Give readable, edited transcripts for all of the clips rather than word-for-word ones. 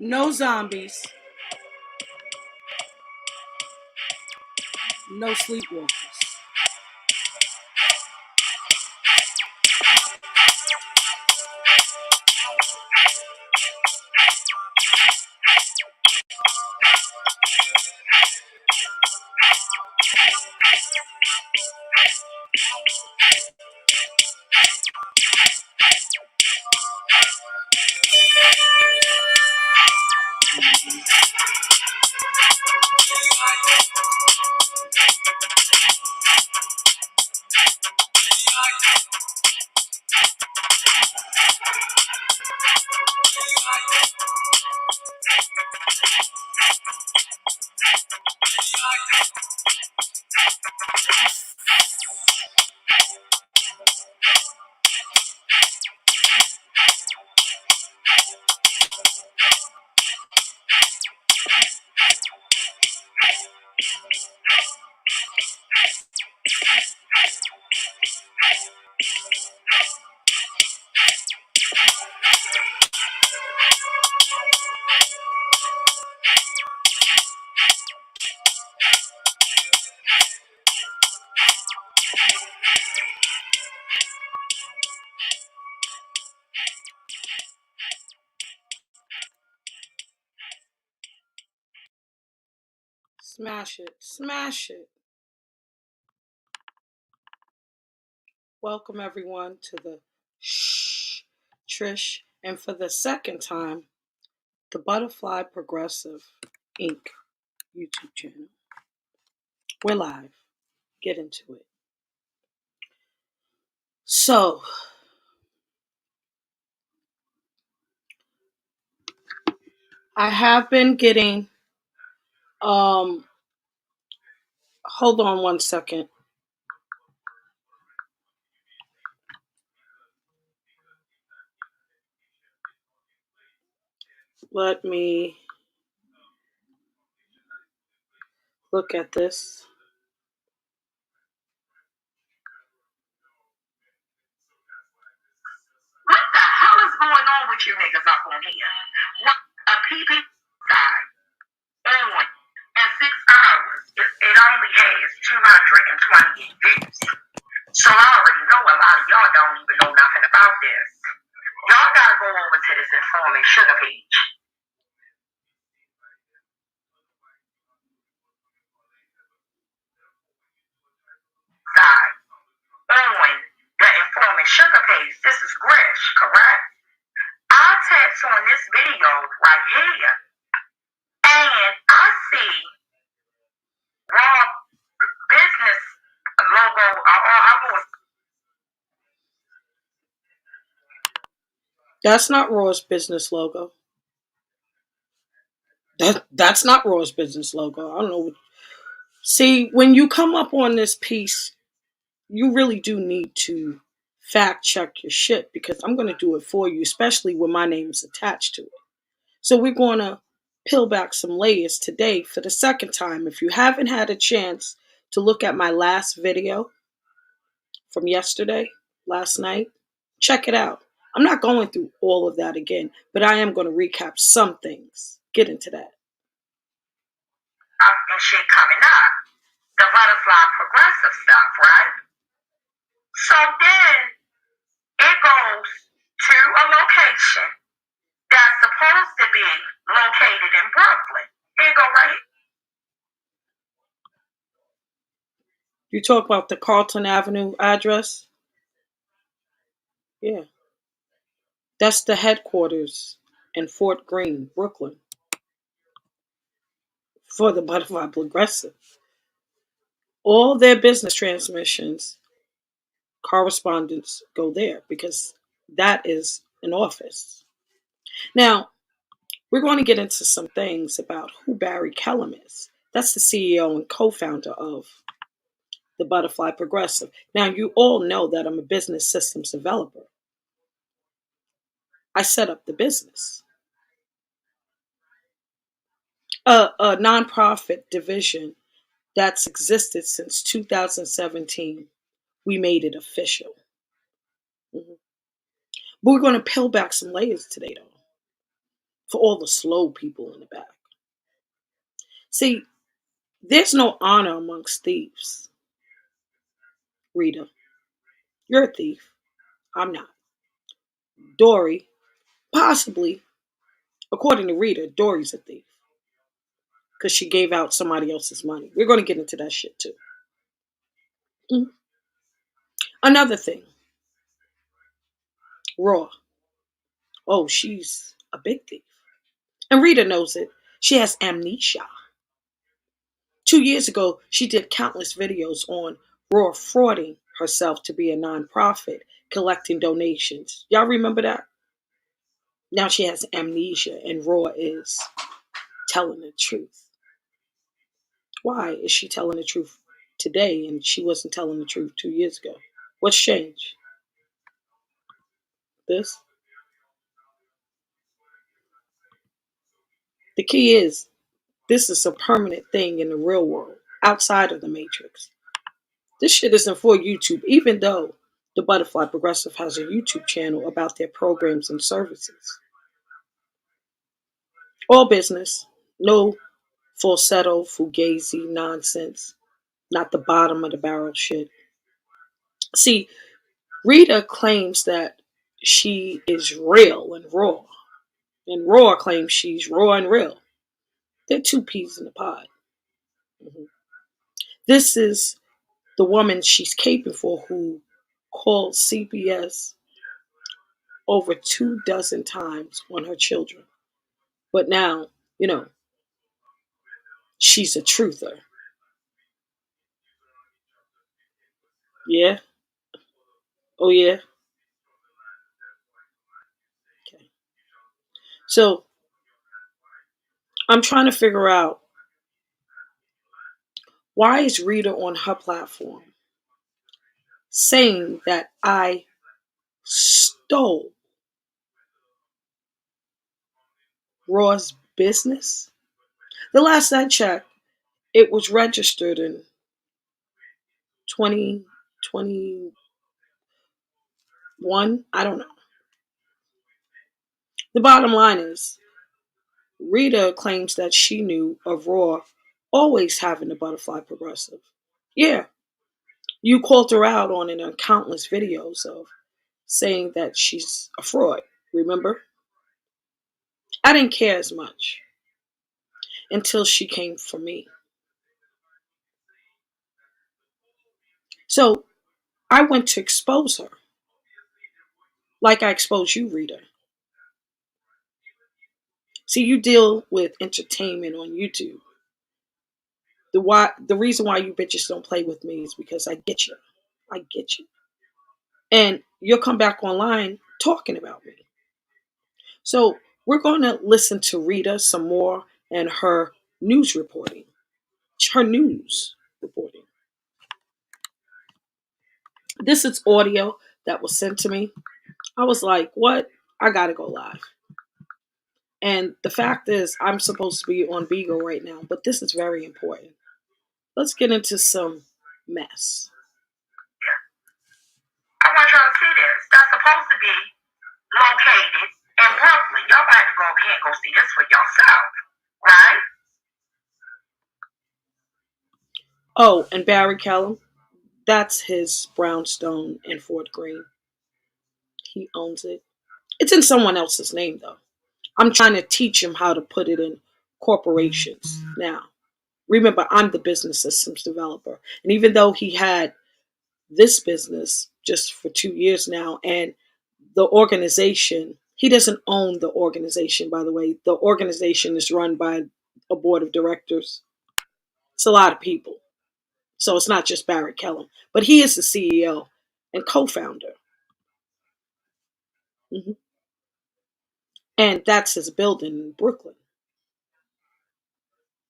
No zombies. No sleepwalkers. Smash it. Smash it. Welcome everyone to the Trish, and for the second time, the Butterfly Progressive Inc. YouTube channel. We're live. Get into it. So, I have been getting hold on one second. Let me look at this. What the hell is going on with you niggas up on here? What a PP side on in 6 hours. It only has 228 views. So I already know a lot of y'all don't even know nothing about this. Y'all gotta go over to this informant sugar page. Side on the informant sugar page. This is Grish, correct? I tapped on this video right here, and I see raw business logo. That's not Raw's business logo. That's not Raw's business logo. I don't know. See, when you come up on this piece, you really do need to fact check your shit, because I'm going to do it for you, especially when my name is attached to it. So we're going to peel back some layers today for the second time. If you haven't had a chance to look at my last video from yesterday, last night, check it out. I'm not going through all of that again, but I am going to recap some things. Get into that. And shit coming up. The butterfly progressive stuff, right? So then it goes to a location that's supposed to be located in Brooklyn. Here you go right here. You talk about the Carlton Avenue address? Yeah. That's the headquarters in Fort Greene, Brooklyn, for the Butterfly Progressive. All their business transmissions, correspondence go there, because that is an office. Now, we're going to get into some things about who Barry Kellum is. That's the CEO and co-founder of the Butterfly Progressive. Now, you all know that I'm a business systems developer. I set up the business. A nonprofit division that's existed since 2017. We made it official. Mm-hmm. But we're going to peel back some layers today, though. for all the slow people in the back. See, there's no honor amongst thieves. Rita, you're a thief. I'm not. Dori, possibly. According to Rita, Dory's a thief because she gave out somebody else's money. We're going to get into that shit too. Mhm. Another thing, Raw. Oh, she's a big thief. And Rita knows it. She has amnesia. 2 years ago, she did countless videos on Raw frauding herself to be a nonprofit, collecting donations. Y'all remember that? Now she has amnesia, and Raw is telling the truth. Why is she telling the truth today and she wasn't telling the truth 2 years ago? What's changed? This? The key is this is a permanent thing in the real world, outside of the matrix. This shit isn't for YouTube, even though the Butterfly Progressive has a YouTube channel about their programs and services. All business, no falsetto, fugazi nonsense, not the bottom of the barrel shit. See, Rita claims that she is real and Raw claims she's raw and real. They're two peas in a pod. Mhm. This is the woman she's caping for who called CPS over 2 dozen times on her children. But now, you know, she's a truther. Yeah? Oh, yeah? Okay. So I'm trying to figure out why is Rita on her platform saying that I stole Raw's business? The last I checked, it was registered in 2021. I don't know. The bottom line is Rita claims that she knew of Raw always having the Butterfly Progressive. Yeah, you called her out on it on countless videos of saying that she's a fraud, remember? I didn't care as much until she came for me. So I went to expose her, like I exposed you, Rita. See, you deal with entertainment on YouTube. The reason why you bitches don't play with me is because I get you. I get you. And you'll come back online talking about me. So we're going to listen to Rita some more and her news reporting. Her news reporting. This is audio that was sent to me. I was like, what? I got to go live. And the fact is, I'm supposed to be on Beagle right now, but this is very important. Let's get into some mess. I want y'all to see this. That's supposed to be located in Brooklyn. Y'all might have to go over here and go see this for yourself, right? Oh, and Barry Kellum, that's his brownstone in Fort Greene. He owns it. It's in someone else's name, though. I'm trying to teach him how to put it in corporations now. Remember, I'm the business systems developer. And even though he had this business just for 2 years now, and the organization, he doesn't own the organization, by the way. The organization is run by a board of directors. It's a lot of people. So it's not just Barrett Kellum, but he is the CEO and co-founder. Hmm. And that's his building in Brooklyn.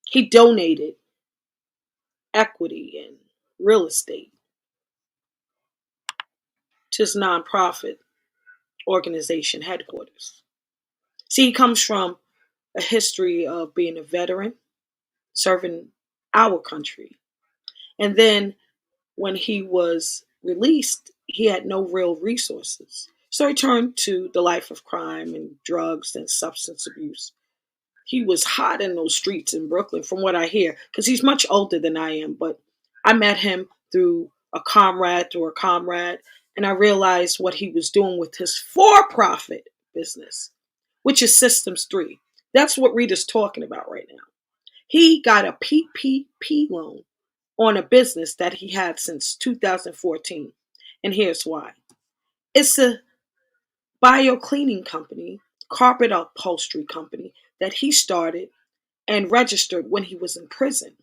He donated equity in real estate to his nonprofit organization headquarters. See, he comes from a history of being a veteran, serving our country. And then when he was released, he had no real resources. So he turned to the life of crime and drugs and substance abuse. He was hot in those streets in Brooklyn, from what I hear, because he's much older than I am. But I met him through a comrade, and I realized what he was doing with his for profit business, which is Systems 3. That's what Rita's talking about right now. He got a PPP loan on a business that he had since 2014. And here's why: it's a bio cleaning company, carpet upholstery company that he started and registered when he was in prison.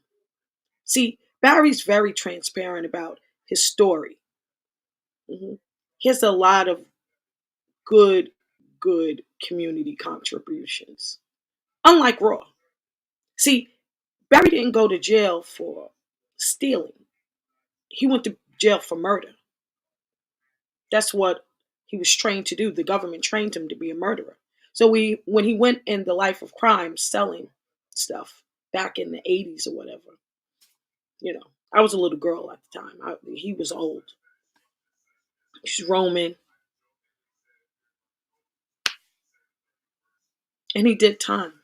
See, Barry's very transparent about his story. Mhm. He has a lot of good, good community contributions. Unlike Raw. See, Barry didn't go to jail for stealing. He went to jail for murder. That's what he was trained to do. The government trained him to be a murderer. So when he went in the life of crime selling stuff back in the 80s or whatever, I was a little girl at the time. He was old. He's Roman. And he did time.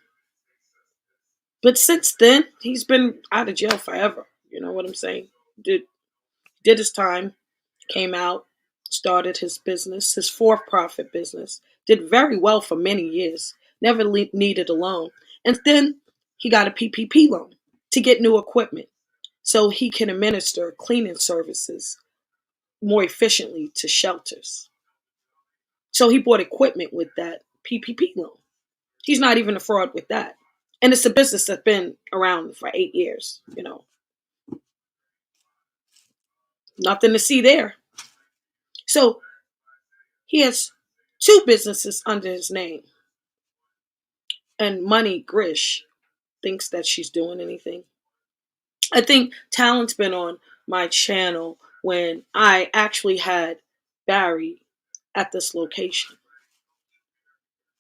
But since then, he's been out of jail forever. You know what I'm saying? Did his time, came out, started his business, his for-profit business, did very well for many years, never needed a loan. And then he got a PPP loan to get new equipment so he can administer cleaning services more efficiently to shelters. So he bought equipment with that PPP loan. He's not even a fraud with that. And it's a business that's been around for 8 years, Nothing to see there. So he has two businesses under his name. And Money Grish thinks that she's doing anything. I think Talent's been on my channel when I actually had Barry at this location.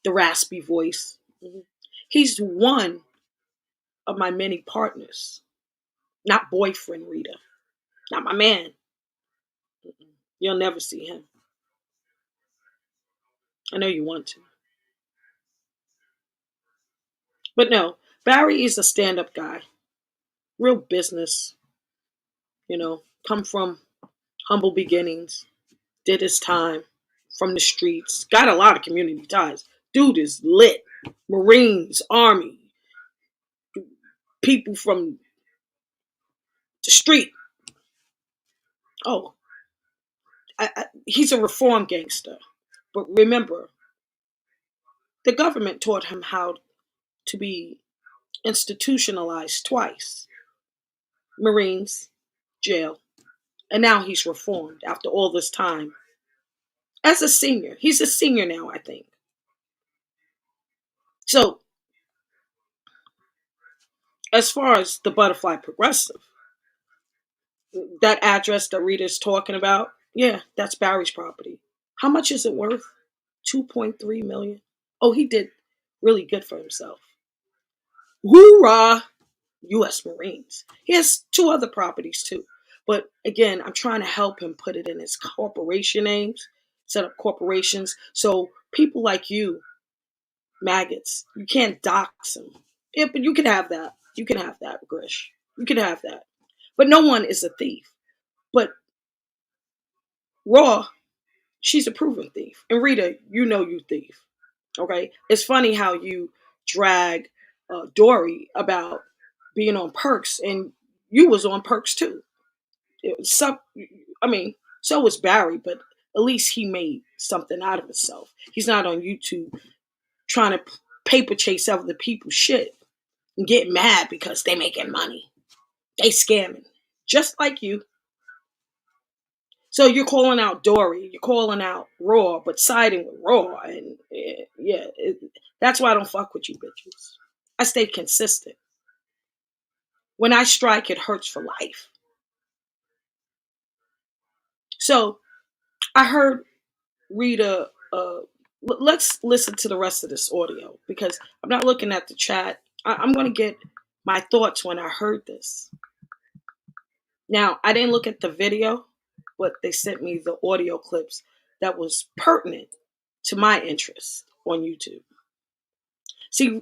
The raspy voice. Mhm. He's one of my many partners. Not boyfriend Rita. Not my man. You'll never see him. I know you want to. But no, Barry is a stand-up guy. Real business, come from humble beginnings, did his time from the streets, got a lot of community ties. Dude is lit. Marines, Army, people from the street. Oh, he's a reform gangster. But remember, the government taught him how to be institutionalized twice. Marines, jail. And now he's reformed after all this time. As a senior. He's a senior now, I think. So, as far as the Butterfly Progressive, that address that Rita's talking about, yeah, that's Barry's property. How much is it worth? 2.3 million. Oh, he did really good for himself. Hoorah! US Marines. He has two other properties too. But again, I'm trying to help him put it in his corporation names, set up corporations. So people like you, maggots, you can't dox him. Yeah, but you can have that. You can have that, Grish. You can have that. But no one is a thief. But Raw, she's a proven thief. And Rita, you thief. Okay? It's funny how you drag Dori about being on perks, and you was on perks too. Some, I mean, so was Barry, but at least he made something out of himself. He's not on YouTube trying to paper chase other people's shit and get mad because they making money. They scamming. Just like you. So you're calling out Dori, you're calling out Raw, but siding with Raw. And that's why I don't fuck with you bitches. I stay consistent. When I strike, it hurts for life. So I heard Rita, let's listen to the rest of this audio because I'm not looking at the chat. I'm going to get my thoughts when I heard this. Now, I didn't look at the video, but they sent me the audio clips that was pertinent to my interests on YouTube. See,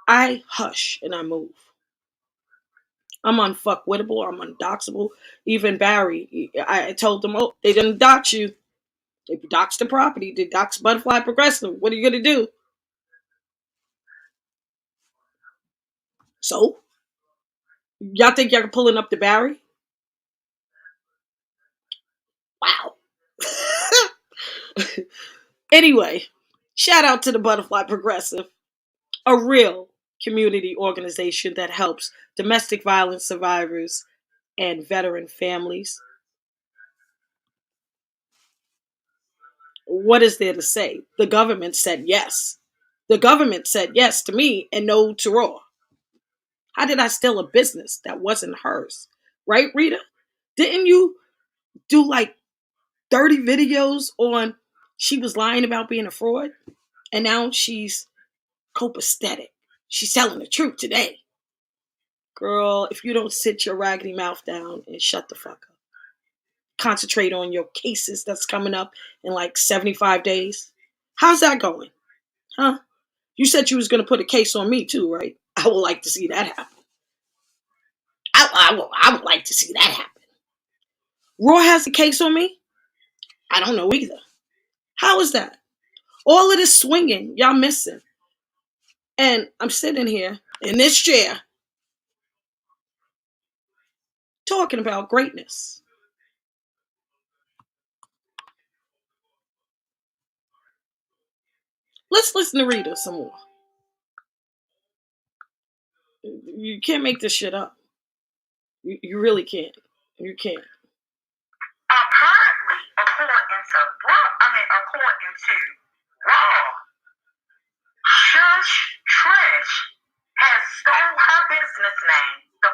I hush and I move. I'm unfuckwittable. I'm undoxable. Even Barry, I told them, oh, they didn't dox you. They doxed the property. They doxed Butterfly Progressive. What are you going to do? So, y'all think y'all pulling up the Barry? Wow. Anyway, shout out to the Butterfly Progressive, a real community organization that helps domestic violence survivors and veteran families. What is there to say? The government said yes. The government said yes to me and no to Raw. How did I steal a business that wasn't hers? Right, Rita? Didn't you do like 30 videos on she was lying about being a fraud? And now she's copacetic. She's telling the truth today. Girl, if you don't sit your raggedy mouth down and shut the fuck up, concentrate on your cases that's coming up in like 75 days. How's that going? Huh? You said you was going to put a case on me too, right? I would like to see that happen. I would like to see that happen. Raw has a case on me? I don't know either. How is that? All of this swinging, y'all missing. And I'm sitting here in this chair talking about greatness. Let's listen to Rita some more. You can't make this shit up. You really can't. You can't. Apparently, according to Raw, Trish has stole her business name.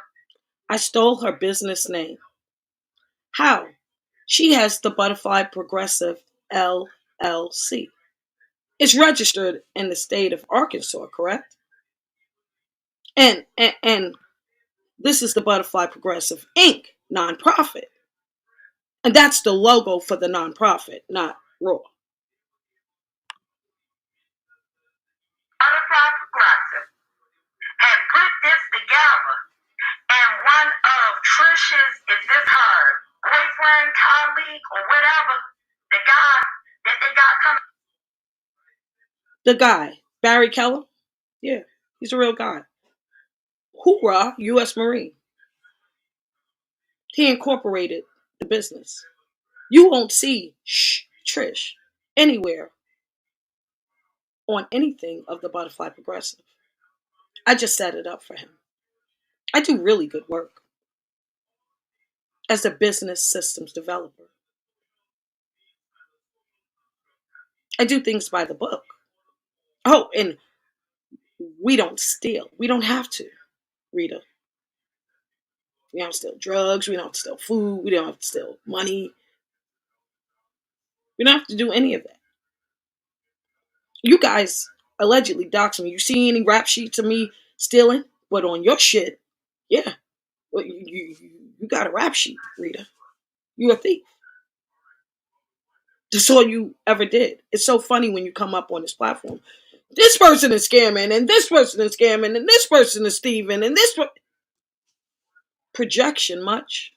I stole her business name. How? She has the Butterfly Progressive LLC. It's registered in the state of Arkansas, correct? And this is the Butterfly Progressive Inc. nonprofit. And that's the logo for the nonprofit, not Raw. Butterfly Progressive had put this together, and one of Trish's, is this her boyfriend, colleague, or whatever, the guy that they got coming. The guy, Barry Keller, yeah, he's a real guy. Hoorah, U.S. Marine. He incorporated the business. You won't see Trish anywhere on anything of the Butterfly Progressive. I just set it up for him. I do really good work as a business systems developer. I do things by the book. Oh, and we don't steal. We don't have to, Rita. We don't steal drugs. We don't steal food. We don't have to steal money. We don't have to do any of that. You guys allegedly dox me. You see any rap sheets of me stealing? But on your shit, yeah, well, you got a rap sheet, Rita. You a thief. That's all you ever did. It's so funny when you come up on this platform. This person is scamming, and this person is scamming, and this person is thieving, and this projection much.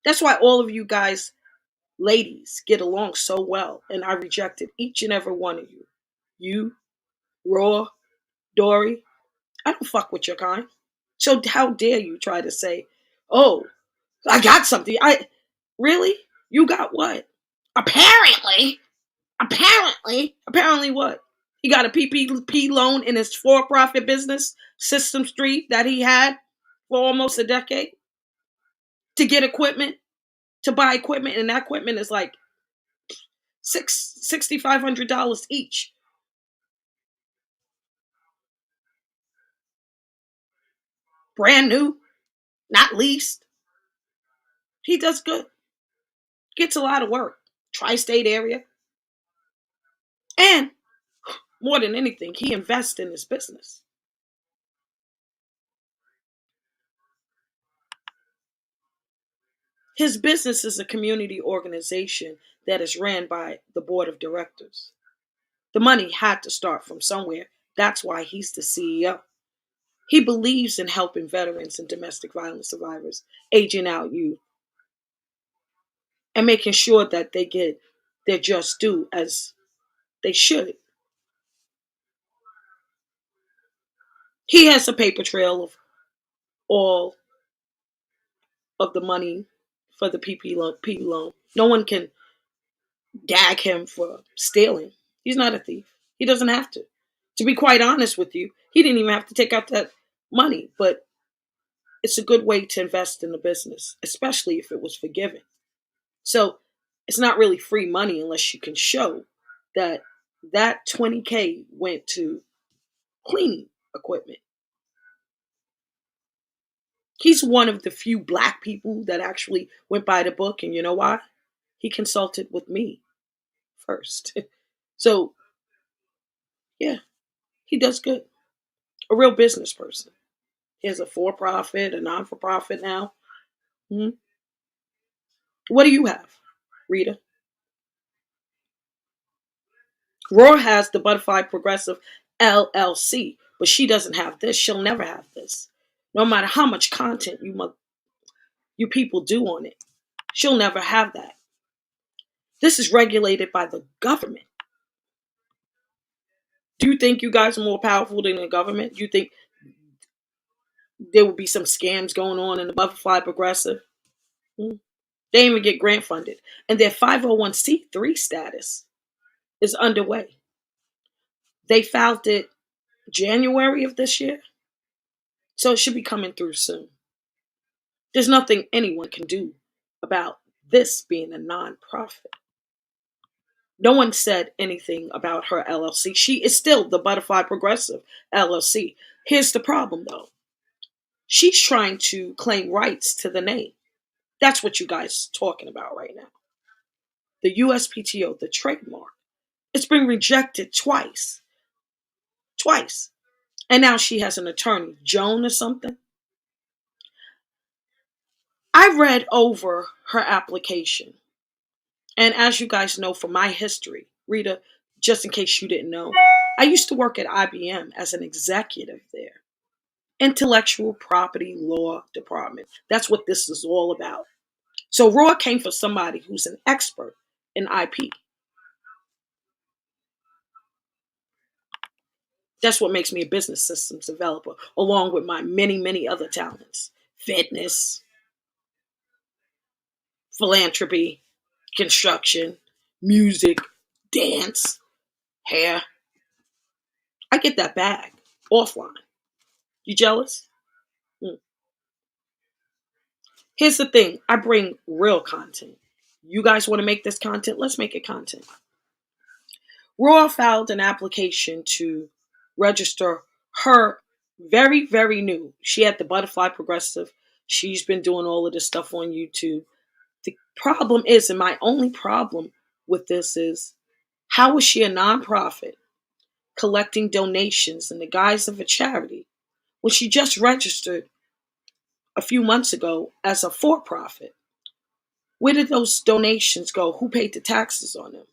That's why all of you guys, ladies, get along so well, and I rejected each and every one of you. You, Raw, Dori. I don't fuck with your kind. So how dare you try to say, "Oh, I got something." I really? You got what? Apparently. Apparently what? He got a PPP loan in his for-profit business, System Street, that he had for almost a decade to get equipment, to buy equipment, and that equipment is like $6,500 each. Brand new, not leased. He does good. Gets a lot of work. Tri-state area. And more than anything, he invests in his business. His business is a community organization that is ran by the board of directors. The money had to start from somewhere. That's why he's the CEO. He believes in helping veterans and domestic violence survivors, aging out youth, and making sure that they get their just due as they should. He has a paper trail of all of the money for the PP loan. No one can gag him for stealing. He's not a thief. He doesn't have to. To be quite honest with you, he didn't even have to take out that money, but it's a good way to invest in the business, especially if it was forgiven. So it's not really free money unless you can show that that 20K went to cleaning equipment. He's one of the few black people that actually went by the book, and you know why? He consulted with me first. So, yeah, he does good. A real business person. He has a for profit, a non for profit now. Hmm. What do you have, Rita? Roar has the Butterfly Progressive LLC, but she doesn't have this. She'll never have this. No matter how much content you people do on it, she'll never have that. This is regulated by the government. Do you think you guys are more powerful than the government? Do you think there will be some scams going on in the Butterfly Progressive? Hmm. They didn't even get grant funded. And their 501c3 status is underway. They filed it January of this year, so it should be coming through soon. There's nothing anyone can do about this being a nonprofit. No one said anything about her LLC. She is still the Butterfly Progressive LLC. Here's the problem, though. She's trying to claim rights to the name. That's what you guys are talking about right now. The USPTO, the trademark. It's been rejected twice. Twice. And now she has an attorney, Joan or something. I read over her application. And as you guys know from my history, Rita, just in case you didn't know, I used to work at IBM as an executive there. Intellectual Property Law Department. That's what this is all about. So Roy came for somebody who's an expert in IP. That's what makes me a business systems developer, along with my many, many other talents. Fitness, philanthropy, construction, music, dance, hair. I get that bag offline. You jealous? Hmm. Here's the thing. I bring real content. You guys want to make this content? Let's make it content. Royal filed an application to register her very, very new. She had the Butterfly Progressive. She's been doing all of this stuff on YouTube. The problem is, and my only problem with this is, how is she a nonprofit collecting donations in the guise of a charity when she just registered a few months ago as a for profit? Where did those donations go? Who paid the taxes on them?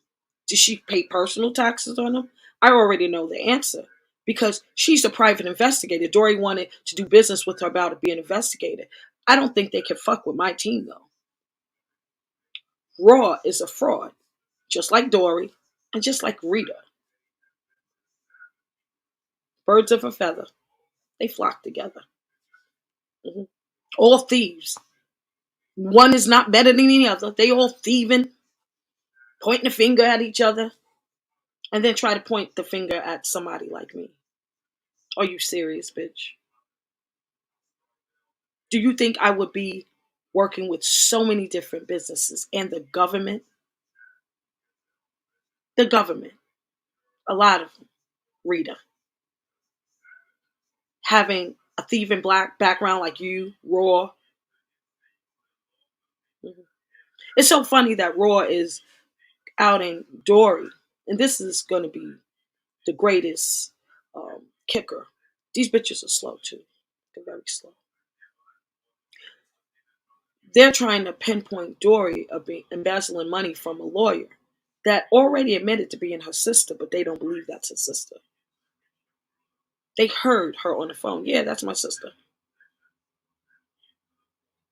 Did she pay personal taxes on them? I already know the answer because she's a private investigator. Dori wanted to do business with her about it being an investigator. I don't think they can fuck with my team though. Raw is a fraud, just like Dori and just like Rita. Birds of a feather, they flock together. Mhm. All thieves. One is not better than the other. They all thieving, pointing the finger at each other, and then try to point the finger at somebody like me. Are you serious, bitch? Do you think I would be working with so many different businesses and the government? The government, a lot of them, Rita, having a thieving black background like you, Raw. Mhm. It's so funny that Raw is outing Dori, and this is going to be the greatest kicker. These bitches are slow too. They're very slow. They're trying to pinpoint Dori of embezzling money from a lawyer. that already admitted to being her sister, but they don't believe that's her sister. They heard her on the phone. Yeah, that's my sister.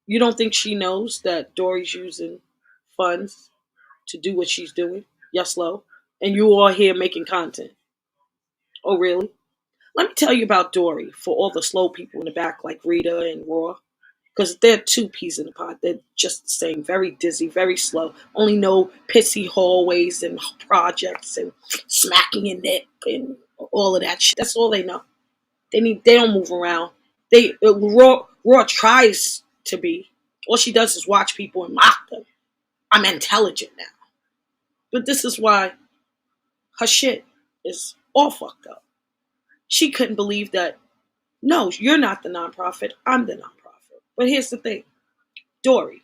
You don't think she knows that Dori's using funds to do what she's doing? Yes, slow. And you all here making content. Oh, really? Let me tell you about Dori for all the slow people in the back like Rita and Raw. Because they're two peas in the pod. They're just the same. Very dizzy, very slow. Only know pissy hallways and projects and smacking your neck and all of that shit. That's all they know. They don't move around. Raw tries to be. All she does is watch people and mock them. I'm intelligent now. But this is why her shit is all fucked up. She couldn't believe that, no, you're not the nonprofit, I'm the nonprofit. But here's the thing, Dori.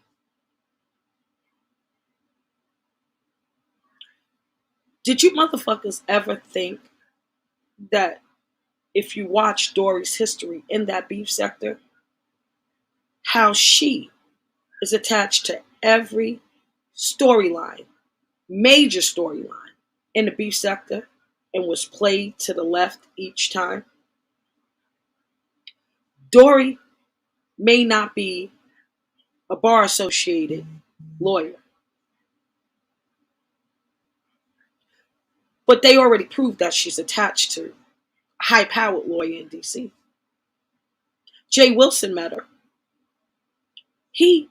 Did you motherfuckers ever think that if you watch Dori's history in that beef sector, how she is attached to every storyline, major storyline in the beef sector, and was played to the left each time? Dori may not be a bar associated lawyer, but they already proved that she's attached to a high powered lawyer in DC. Jay Wilson met her. He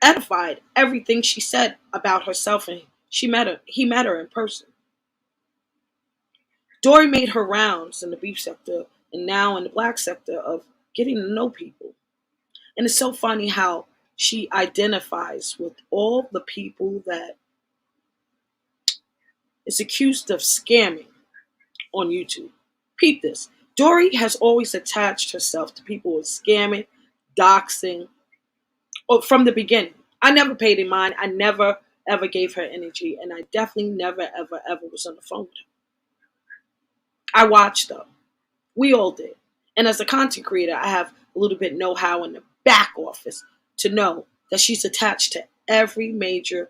edified everything she said about herself, and he met her in person. Dori made her rounds in the beef sector and now in the black sector of getting to know people. And it's so funny how she identifies with all the people that is accused of scamming on YouTube. Peep this. Dori has always attached herself to people with scamming, doxing, or from the beginning. I never paid in mind. I never ever gave her energy, and I definitely never ever ever was on the phone with her. I watched them. We all did. And as a content creator, I have a little bit know-how in the back office to know that she's attached to every major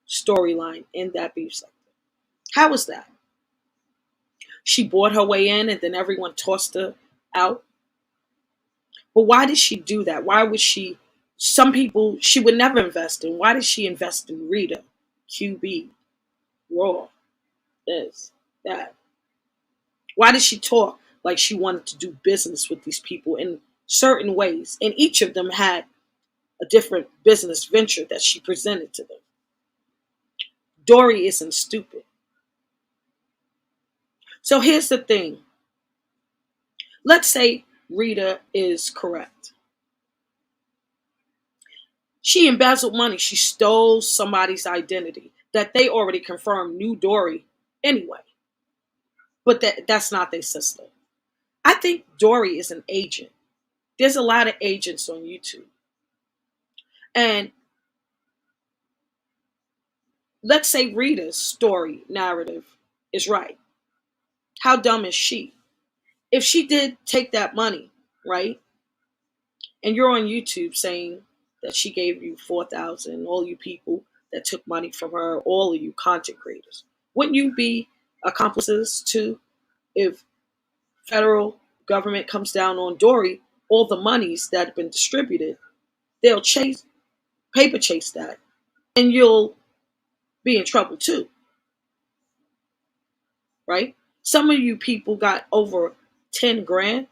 storyline in that beef sector. How was that? She bought her way in and then everyone tossed her out. But why did she do that? Why would she? Some people she would never invest in. Why did she invest in Rita, QB, Raw, this, that? Why did she talk like she wanted to do business with these people in certain ways? And each of them had a different business venture that she presented to them. Dori isn't stupid. So here's the thing. Let's say Rita is correct. She embezzled money. She stole somebody's identity that they already confirmed knew Dori anyway. But that's not their sister. I think Dori is an agent. There's a lot of agents on YouTube. And let's say Rita's story narrative is right. How dumb is she? If she did take that money, right? And you're on YouTube saying that she gave you 4,000, all you people that took money from her, all of you content creators, wouldn't you be accomplices too if federal government comes down on Dori? All the monies that have been distributed, they'll paper chase that, and you'll be in trouble too, right? Some of you people got over 10 grand.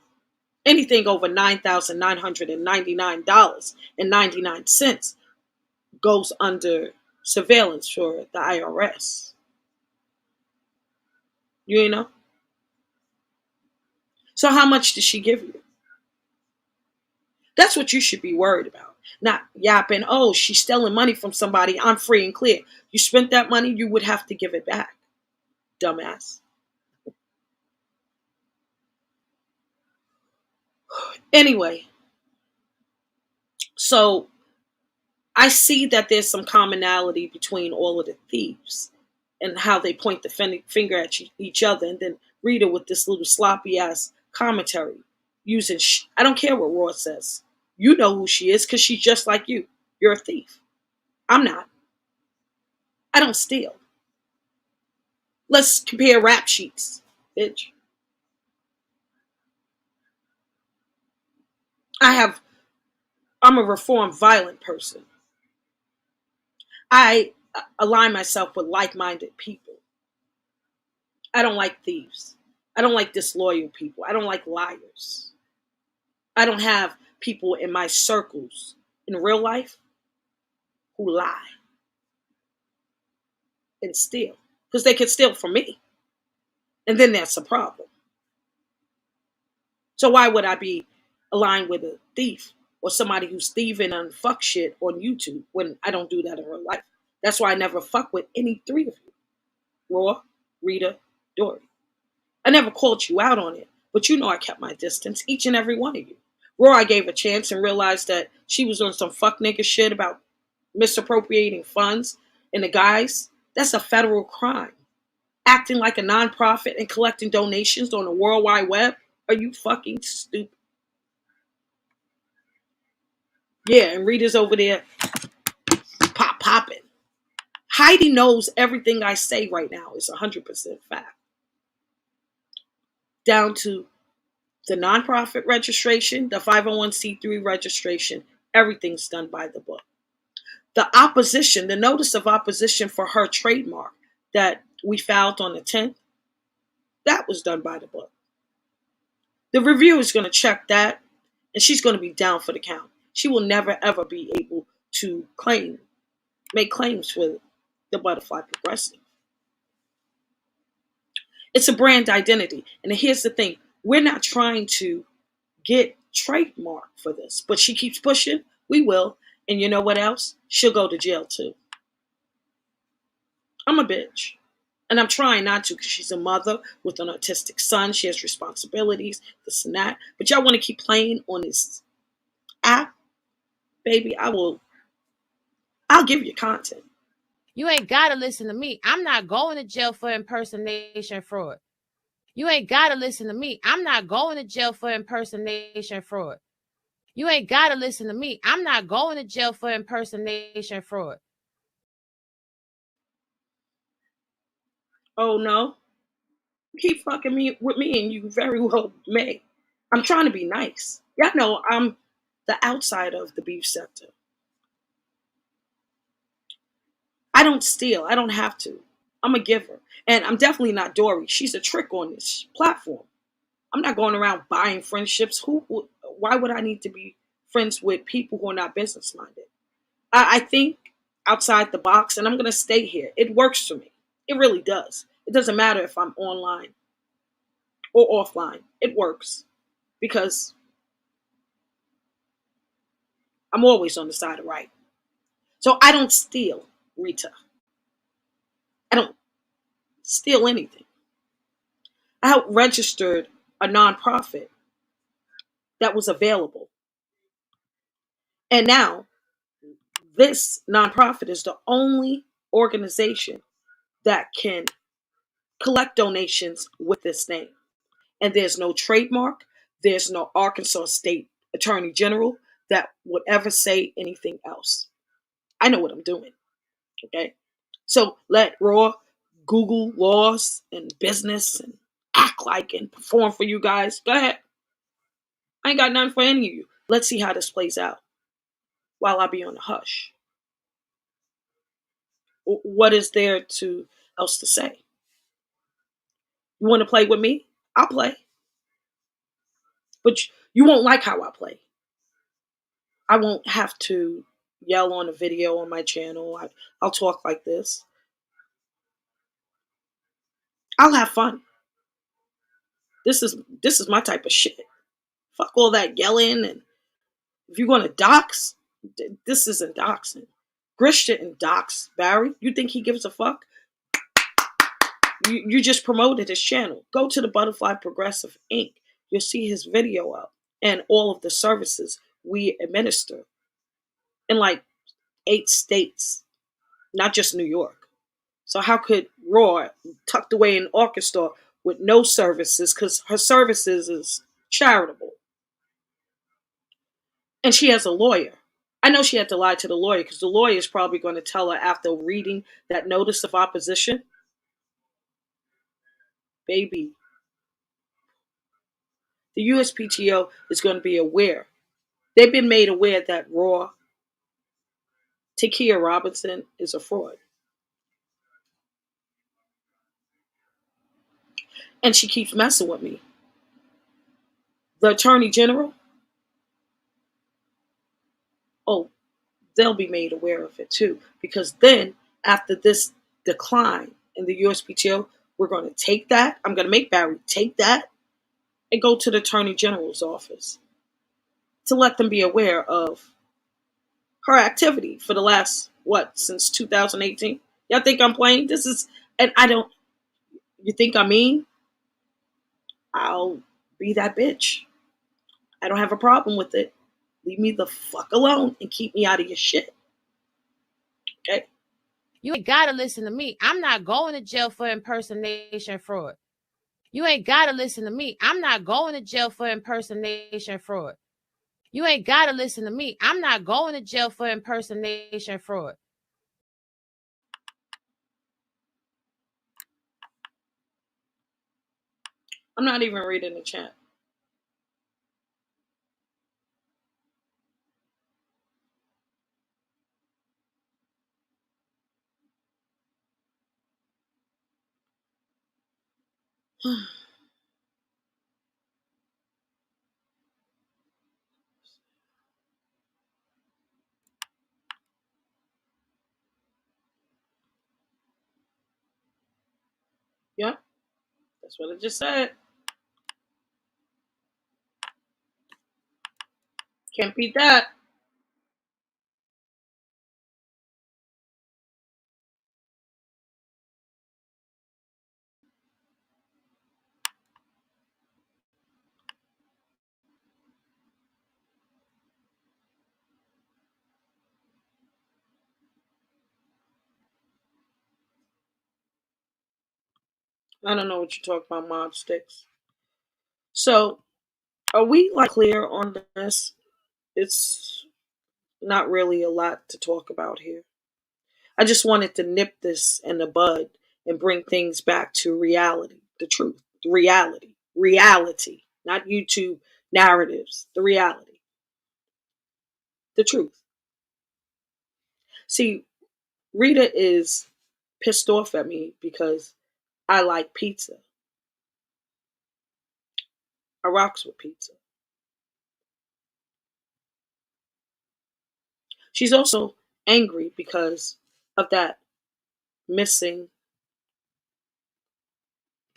Anything over $9,999.99 goes under surveillance for the IRS. You know? So how much did she give you? That's what you should be worried about. Not yapping, oh, she's stealing money from somebody, I'm free and clear. You spent that money, you would have to give it back. Dumbass. Anyway, so I see that there's some commonality between all of the thieves and how they point the finger at each other. And then Rita with this little sloppy ass commentary using, I don't care what Raw says. You know who she is because she's just like you. You're a thief. I'm not. I don't steal. Let's compare rap sheets, bitch. I have I'm a reformed violent person. I align myself with like-minded people. I don't like thieves. I don't like disloyal people. I don't like liars. I don't have people in my circles in real life who lie and steal because they can steal from me. And then that's a problem. So why would I be aligned with a thief or somebody who's thieving and fuck shit on YouTube when I don't do that in real life? That's why I never fuck with any three of you. Raw, Rita, Dori. I never called you out on it, but you know I kept my distance, each and every one of you. Raw, I gave a chance and realized that she was on some fuck nigga shit about misappropriating funds. And the guys, that's a federal crime. Acting like a nonprofit and collecting donations on the World Wide Web? Are you fucking stupid? Yeah, and Rita's over there popping. Heidi knows everything I say right now is 100% fact. Down to the nonprofit registration, the 501c3 registration, everything's done by the book. The opposition, the notice of opposition for her trademark that we filed on the 10th, that was done by the book. The reviewer is going to check that, and she's going to be down for the count. She will never ever be able to make claims for the Butterfly Progressive. It's a brand identity. And here's the thing, we're not trying to get trademark for this, but she keeps pushing, we will. And you know what else? She'll go to jail too. I'm a bitch. And I'm trying not to because she's a mother with an autistic son. She has responsibilities, this and that. But y'all want to keep playing on this app, baby, I'll give you content. You ain't gotta listen to me. I'm not going to jail for impersonation fraud. You ain't gotta listen to me. I'm not going to jail for impersonation fraud. You ain't gotta listen to me. I'm not going to jail for impersonation fraud. Oh no? Keep fucking me with me and you very well may. I'm trying to be nice. Y'all know I'm the outside of the beef sector. I don't steal. I don't have to. I'm a giver. And I'm definitely not Dori. She's a trick on this platform. I'm not going around buying friendships. Why would I need to be friends with people who are not business minded? I think outside the box, and I'm going to stay here. It works for me. It really does. It doesn't matter if I'm online or offline. It works because I'm always on the side of right. So I don't steal, Rita. I don't steal anything. I helped registered a nonprofit that was available. And now this nonprofit is the only organization that can collect donations with this name. And there's no trademark, there's no Arkansas State Attorney General that would ever say anything else. I know what I'm doing. Okay. So let Raw Google laws and business and act like and perform for you guys. Go ahead. I ain't got nothing for any of you. Let's see how this plays out while I be on the hush. What is there to else to say? You want to play with me? I'll play. But you won't like how I play. I won't have to yell on a video on my channel. I'll talk like this. I'll have fun. This is my type of shit. Fuck all that yelling, and if you're gonna dox, this isn't doxing. Grish didn't dox Barry. You think he gives a fuck? You just promoted his channel. Go to the Butterfly Progressive Inc. You'll see his video up and all of the services we administer in like 8 states, not just New York. So how could Roy, tucked away in Arkansas with no services, because her services is charitable, and she has a lawyer. I know she had to lie to the lawyer because the lawyer is probably going to tell her after reading that notice of opposition, baby, the USPTO is going to be aware. They've been made aware that Raw Takia Robinson is a fraud. And she keeps messing with me. The Attorney General, oh, they'll be made aware of it too. Because then, after this decline in the USPTO, we're going to take that. I'm going to make Barry take that and go to the Attorney General's office to let them be aware of her activity for the last, since 2018? Y'all think I'm playing? This is, and I don't, you think I mean? I'll be that bitch. I don't have a problem with it. Leave me the fuck alone and keep me out of your shit. Okay? You ain't gotta listen to me. I'm not going to jail for impersonation fraud. You ain't gotta listen to me. I'm not going to jail for impersonation fraud. You ain't gotta listen to me. I'm not going to jail for impersonation fraud. I'm not even reading the chat. Yeah, that's what I just said. Can't beat that. I don't know what you're talking about, mob sticks. So, are we like clear on this? It's not really a lot to talk about here. I just wanted to nip this in the bud and bring things back to reality, the truth, the reality, not YouTube narratives, the reality, the truth. See, Rita is pissed off at me because I like pizza. I rocks with pizza. She's also angry because of that missing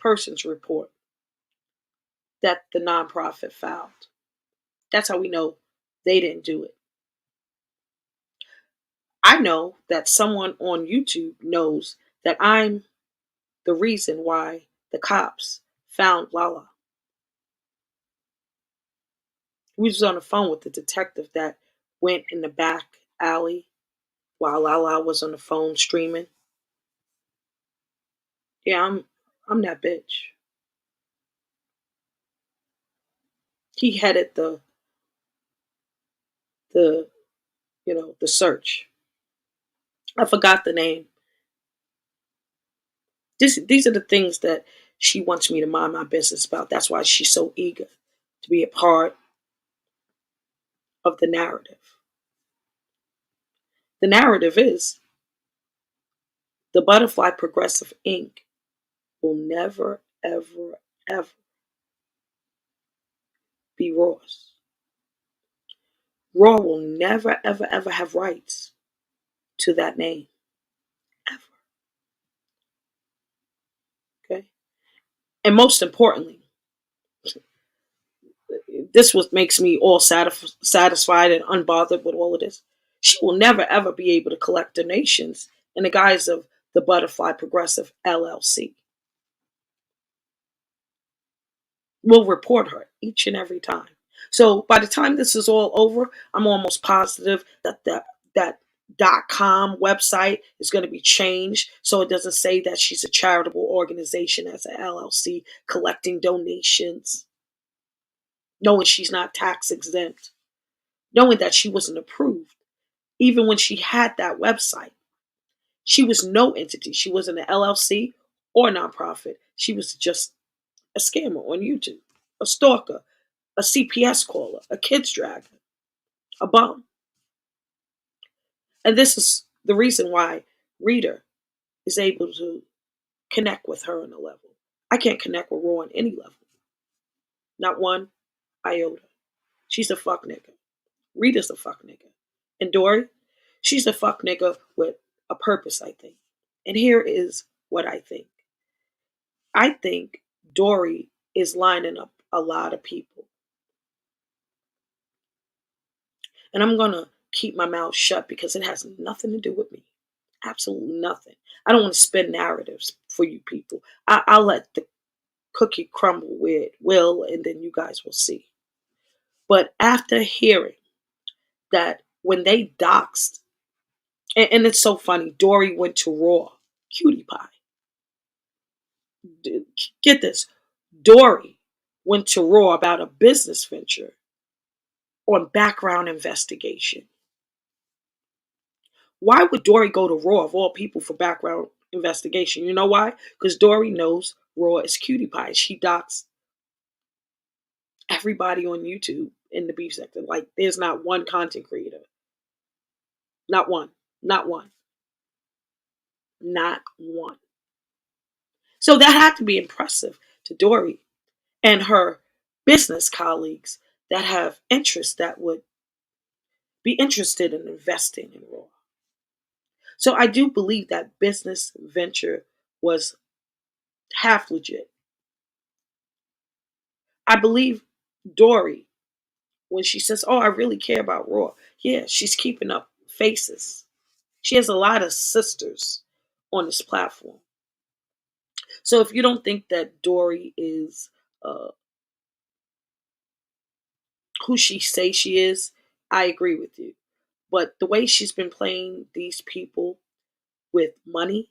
persons report that the nonprofit filed. That's how we know they didn't do it. I know that someone on YouTube knows that I'm the reason why the cops found Lala. We was on the phone with the detective that went in the back alley while Lala was on the phone streaming. Yeah, I'm that bitch. He headed the the search. I forgot the name. These are the things that she wants me to mind my business about. That's why she's so eager to be a part of the narrative. The narrative is the Butterfly Progressive Inc. will never, ever, ever be Raw's. Raw will never, ever, ever have rights to that name. Ever. Okay? And most importantly, this what makes me all satisfied and unbothered with all of this. She will never, ever be able to collect donations in the guise of the Butterfly Progressive LLC. We'll report her each and every time. So by the time this is all over, I'm almost positive that that .com website is going to be changed so it doesn't say that she's a charitable organization as an LLC collecting donations, knowing she's not tax exempt, knowing that she wasn't approved. Even when she had that website, she was no entity. She wasn't an LLC or nonprofit. She was just a scammer on YouTube, a stalker, a CPS caller, a kids dragger, a bum. And this is the reason why Rita is able to connect with her on a level. I can't connect with Raw on any level. Not one iota. She's a fuck nigga. Rita's a fuck nigga. And Dori, she's a fuck nigga with a purpose, I think. And here is what I think. I think Dori is lining up a lot of people. And I'm going to keep my mouth shut because it has nothing to do with me. Absolutely nothing. I don't want to spin narratives for you people. I'll let the cookie crumble where it will, and then you guys will see. But after hearing that when they doxed, and it's so funny, Dori went to Raw, cutie pie. Get this, Dori went to Raw about a business venture on background investigation. Why would Dori go to Raw of all people for background investigation? You know why? Because Dori knows Raw is cutie pie. She docs everybody on YouTube in the beef sector. Like, there's not one content creator. Not one. Not one. Not one. So that had to be impressive to Dori and her business colleagues that have interests that would be interested in investing in Raw. So I do believe that business venture was half legit. I believe Dori, when she says, "Oh, I really care about Raw," yeah, she's keeping up faces. She has a lot of sisters on this platform. So if you don't think that Dori is uh, who she say she is, I agree with you. But the way she's been playing these people with money,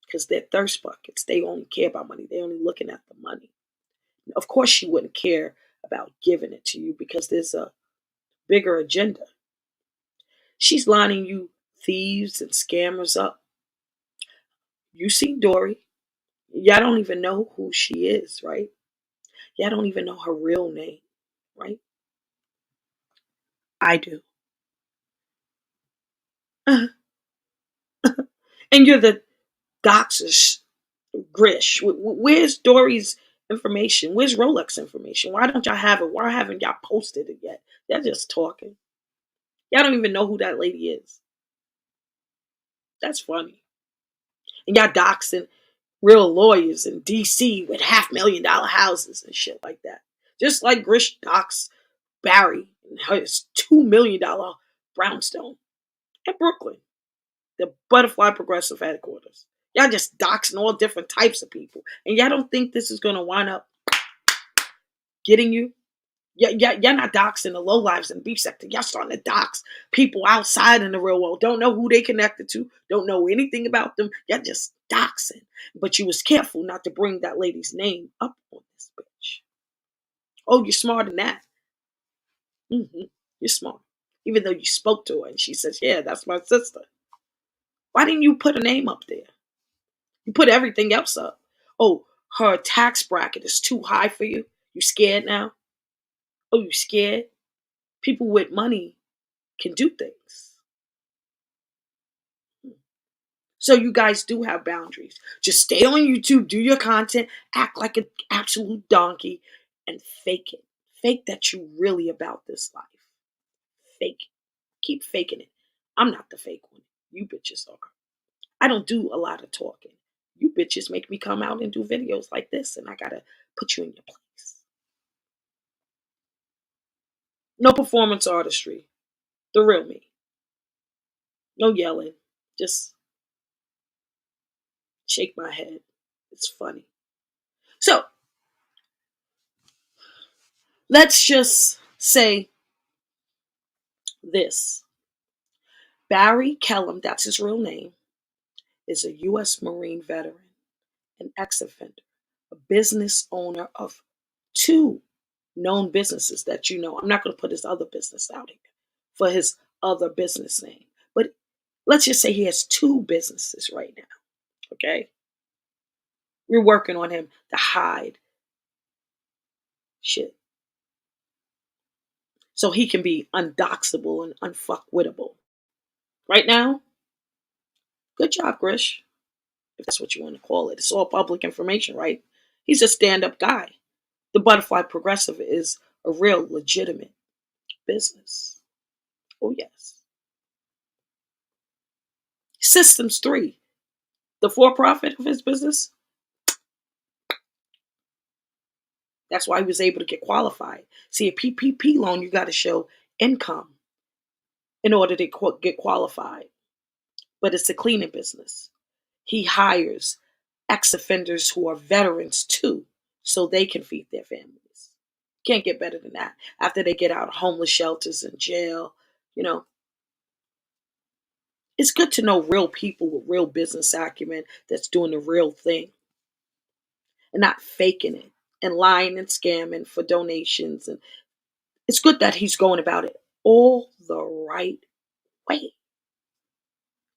because they're thirst buckets, they only care about money. They're only looking at the money. Of course, she wouldn't care about giving it to you because there's a bigger agenda. She's lining you thieves and scammers up. You see Dori. Y'all don't even know who she is, right? Y'all don't even know her real name, right? I do. And you're the doxers, Grish. Where's Dori's information? Where's Rolex information? Why don't y'all have it? Why haven't y'all posted it yet? Y'all just talking. Y'all don't even know who that lady is. That's funny. And y'all doxing real lawyers in DC with $500,000 houses and shit like that. Just like Grish docs Barry and his $2 million brownstone in Brooklyn, the Butterfly Progressive headquarters. Y'all just doxing all different types of people. And y'all don't think this is going to wind up getting you? Y'all not doxing the low lives in the beef sector. Y'all starting to dox people outside in the real world. Don't know who they connected to. Don't know anything about them. Y'all just doxing. But you was careful not to bring that lady's name up on this bitch. Oh, you're smarter than that. You're smart. Even though you spoke to her and she says, "Yeah, that's my sister." Why didn't you put a name up there? You put everything else up. Oh, her tax bracket is too high for you. You scared now? Oh, you scared? People with money can do things. So you guys do have boundaries. Just stay on YouTube, do your content, act like an absolute donkey, and fake it. Fake that you really about this life. Fake it. Keep faking it. I'm not the fake one. You bitches are. I don't do a lot of talking. You bitches make me come out and do videos like this, and I gotta put you in your place. No performance artistry. The real me. No yelling. Just shake my head. It's funny. So let's just say this. Barry Kellum, that's his real name, is a U.S. Marine veteran, an ex-offender, a business owner of two known businesses that you know. I'm not going to put his other business out here for his other business name. But let's just say he has two businesses right now, okay? We're working on him to hide shit. So he can be undoxable and unfuckwittable. Right now, good job, Grish, if that's what you want to call it. It's all public information, right? He's a stand-up guy. The Butterfly Progressive is a real legitimate business. Oh, yes. Systems 3, the for-profit of his business. That's why he was able to get qualified. See, a PPP loan, you got to show income in order to get qualified. But it's a cleaning business. He hires ex-offenders who are veterans too, so they can feed their families. Can't get better than that. After they get out of homeless shelters and jail, you know, it's good to know real people with real business acumen that's doing the real thing and not faking it and lying and scamming for donations. And it's good that he's going about it all the right way.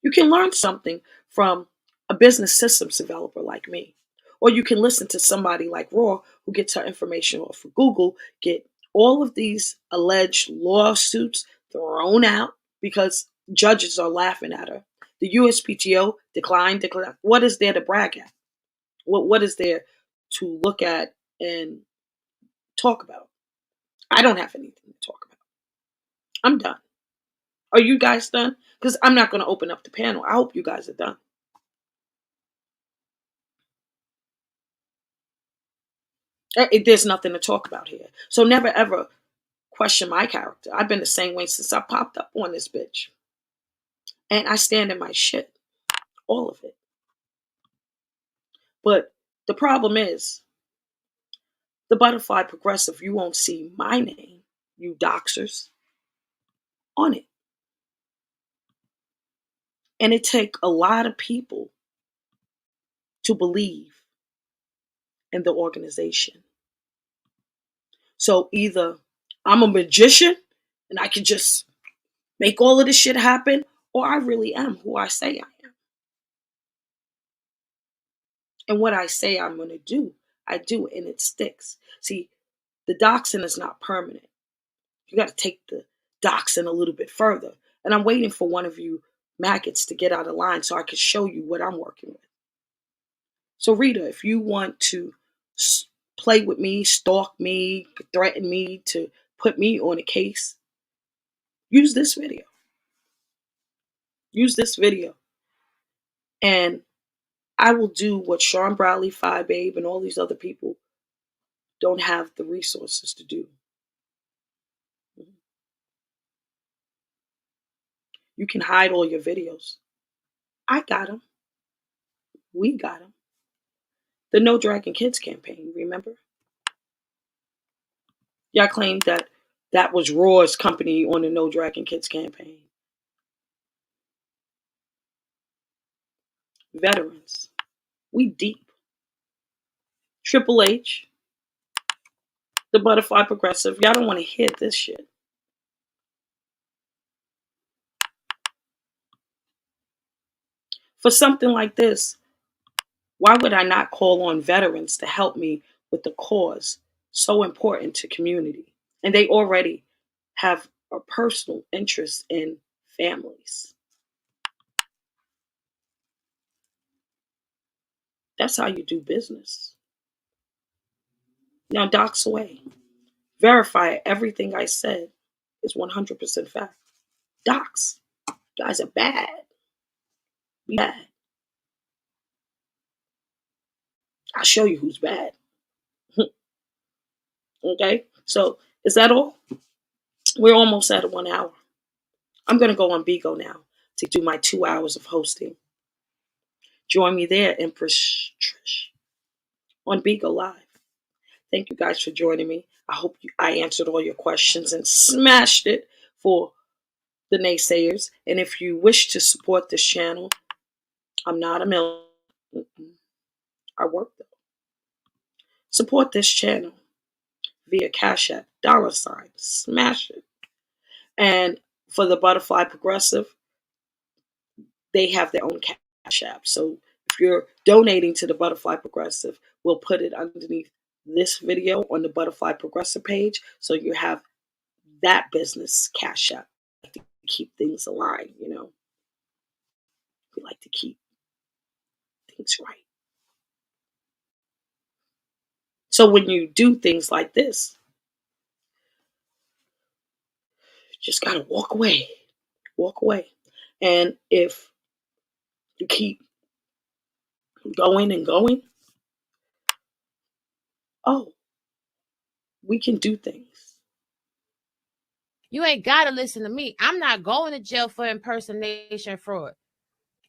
You can learn something from a business systems developer like me. Or you can listen to somebody like Raw who gets her information off of Google, get all of these alleged lawsuits thrown out because judges are laughing at her. The USPTO declined. What is there to brag at? What is there to look at and talk about? I don't have anything to talk about. I'm done. Are you guys done? Because I'm not going to open up the panel. I hope you guys are done. There's nothing to talk about here. So never ever question my character. I've been the same way since I popped up on this bitch. And I stand in my shit. All of it. But the problem is, the Butterfly Progressive, you won't see my name, you doxers, on it. And it takes a lot of people to believe in the organization. So either I'm a magician and I can just make all of this shit happen, or I really am who I say I am. And what I say I'm going to do, I do, and it sticks. See, the doxing is not permanent. You got to take the doxing a little bit further. And I'm waiting for one of you maggots to get out of line so I can show you what I'm working with. So, Rita, if you want to play with me, stalk me, threaten me to put me on a case, use this video. Use this video. And I will do what Sean Bradley, Phi Babe, and all these other people don't have the resources to do. You can hide all your videos. I got them. We got them. The No Dragon Kids campaign, remember? Y'all claimed that that was Raw's company on the No Dragon Kids campaign. Veterans. We deep. Triple H, the Butterfly Progressive. Y'all don't want to hear this shit. For something like this, why would I not call on veterans to help me with the cause so important to community? And they already have a personal interest in families. That's how you do business. Now, docs away. Verify everything I said is 100% fact. Docs, you guys are bad. Be bad. I'll show you who's bad. Okay? So, is that all? We're almost at 1 hour. I'm going to go on Bigo now to do my 2 hours of hosting. Join me there, Empress Trish, on Bigo Live. Thank you guys for joining me. I hope I answered all your questions and smashed it for the naysayers. And if you wish to support this channel, I'm not a millionaire. I work though. Support this channel via Cash App, $, smash it. And for the Butterfly Progressive, they have their own Cash App. So if you're donating to the Butterfly Progressive, we'll put it underneath this video on the Butterfly Progressive page so you have that business cash up to keep things aligned, you know. We like to keep things right. So when you do things like this, you just gotta walk away. Walk away. And if you keep going and going, oh, we can do things. You ain't gotta listen to me. I'm not going to jail for impersonation fraud.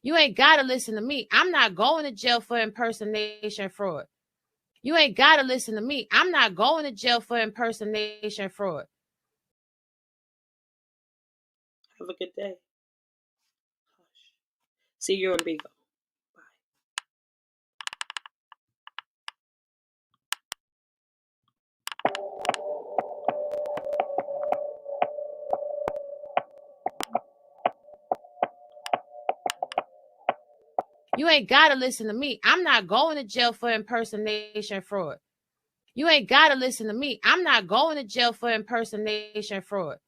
You ain't gotta listen to me. I'm not going to jail for impersonation fraud. You ain't gotta listen to me. I'm not going to jail for impersonation fraud. Have a good day. See you in Bigo. You ain't gotta listen to me. I'm not going to jail for impersonation fraud. You ain't gotta listen to me. I'm not going to jail for impersonation fraud.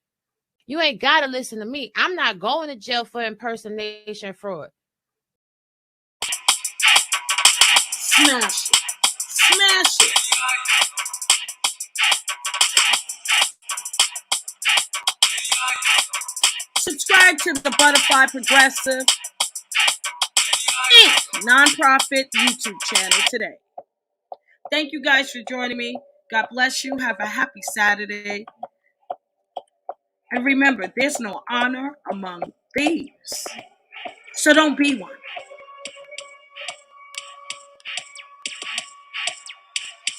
You ain't gotta listen to me. I'm not going to jail for impersonation fraud. Smash it. Smash it. Subscribe to the Butterfly Progressive Inc. nonprofit YouTube channel today. Thank you guys for joining me. God bless you. Have a happy Saturday. And remember, there's no honor among thieves. So don't be one.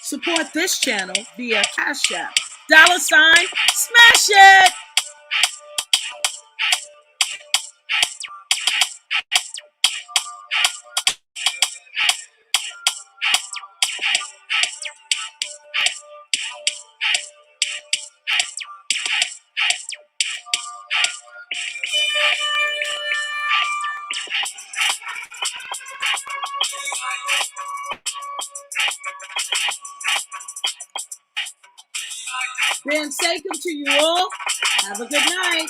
Support this channel via Cash App. $ Smash it! Ben Sakem to you all. Have a good night.